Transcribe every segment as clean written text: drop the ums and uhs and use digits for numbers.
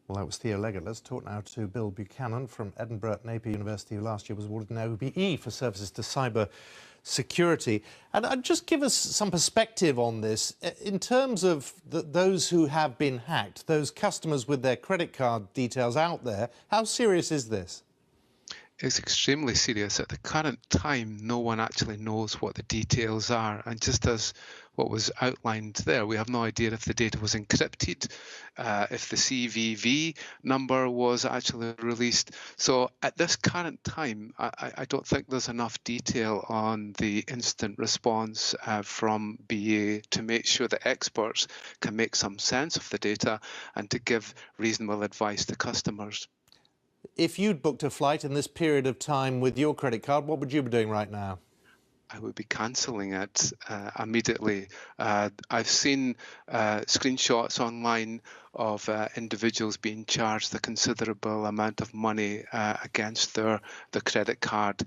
Well, that was Theo Leggett. Let's talk now to Bill Buchanan from Edinburgh Napier University, who last year was awarded an OBE for services to cyber security. And just give us some perspective on this in terms of those who have been hacked, those customers with their credit card details out there. How serious is this? It's extremely serious. At the current time, no one actually knows what the details are. And just as what was outlined there, we have no idea if the data was encrypted, if the CVV number was actually released. So at this current time, I don't think there's enough detail on the instant response from BA to make sure that experts can make some sense of the data and to give reasonable advice to customers. If you'd booked a flight in this period of time with your credit card, what would you be doing right now? I would be cancelling it immediately. I've seen screenshots online of individuals being charged a considerable amount of money against their credit card.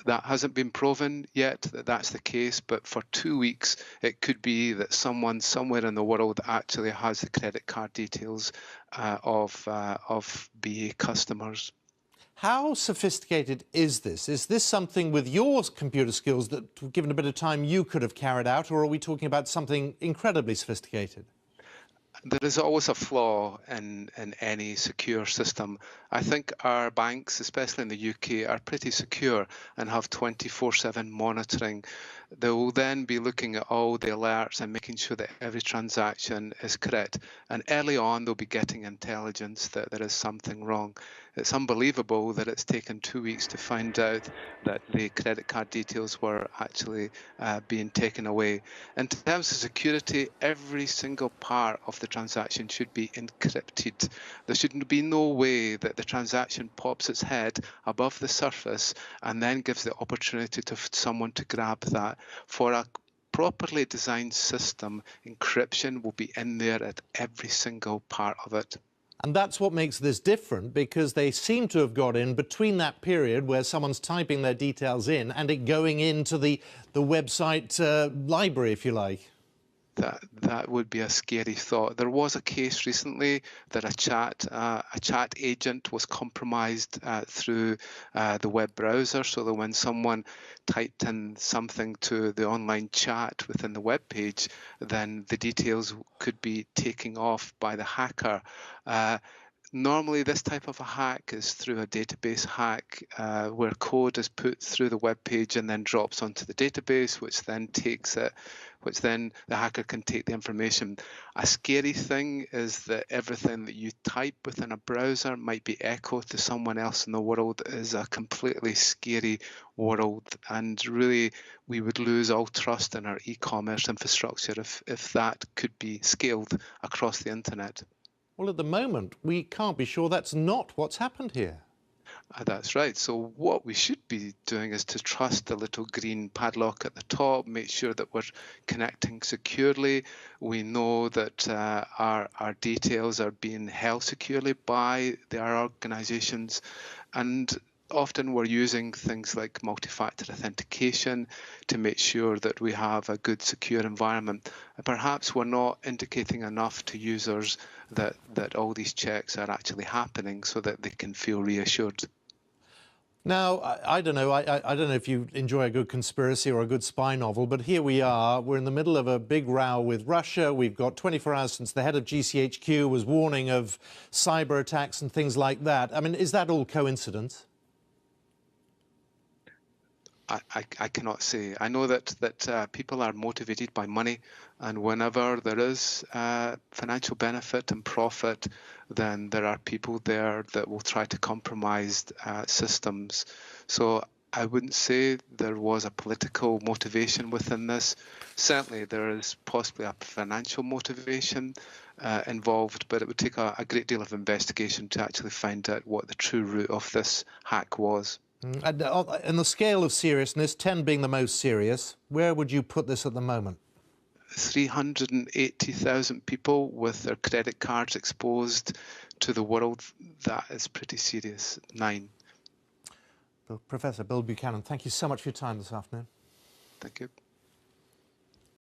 That hasn't been proven yet that that's the case, but for 2 weeks, it could be that someone somewhere in the world actually has the credit card details of BA customers. How sophisticated is this? Is this something with your computer skills that, given a bit of time, you could have carried out, or are we talking about something incredibly sophisticated? There is always a flaw in any secure system. I think our banks, especially in the UK, are pretty secure and have 24/7 monitoring. They will then be looking at all the alerts and making sure that every transaction is correct. And early on, they'll be getting intelligence that there is something wrong. It's unbelievable that it's taken 2 weeks to find out that the credit card details were actually being taken away. In terms of security, every single part of the transaction should be encrypted. There should be no way that the transaction pops its head above the surface and then gives the opportunity to someone to grab that. For a properly designed system, encryption will be in there at every single part of it. And that's what makes this different, because they seem to have got in between that period where someone's typing their details in and it going into the website library, if you like. That would be a scary thought. There was a case recently that a chat agent was compromised through the web browser, so that when someone typed in something to the online chat within the web page, then the details could be taken off by the hacker. Normally, this type of a hack is through a database hack where code is put through the web page and then drops onto the database, which then takes it, which then the hacker can take the information. A scary thing is that everything that you type within a browser might be echoed to someone else in the world. It is a completely scary world, and really we would lose all trust in our e-commerce infrastructure if that could be scaled across the internet. Well, at the moment, we can't be sure that's not what's happened here. That's right. So what we should be doing is to trust the little green padlock at the top, make sure that we're connecting securely. We know that our details are being held securely by our organizations, and often we're using things like multi-factor authentication to make sure that we have a good, secure environment. Perhaps we're not indicating enough to users that all these checks are actually happening so that they can feel reassured. Now, I don't know. I don't know if you enjoy a good conspiracy or a good spy novel, but here we are. We're in the middle of a big row with Russia. We've got 24 hours since the head of GCHQ was warning of cyber attacks and things like that. I mean, is that all coincidence? I cannot say. I know that people are motivated by money, and whenever there is financial benefit and profit, then there are people there that will try to compromise systems. So I wouldn't say there was a political motivation within this. Certainly there is possibly a financial motivation involved, but it would take a great deal of investigation to actually find out what the true root of this hack was. And on the scale of seriousness, 10 being the most serious, where would you put this at the moment? 380,000 people with their credit cards exposed to the world. That is pretty serious. 9. Professor Bill Buchanan, thank you so much for your time this afternoon. Thank you.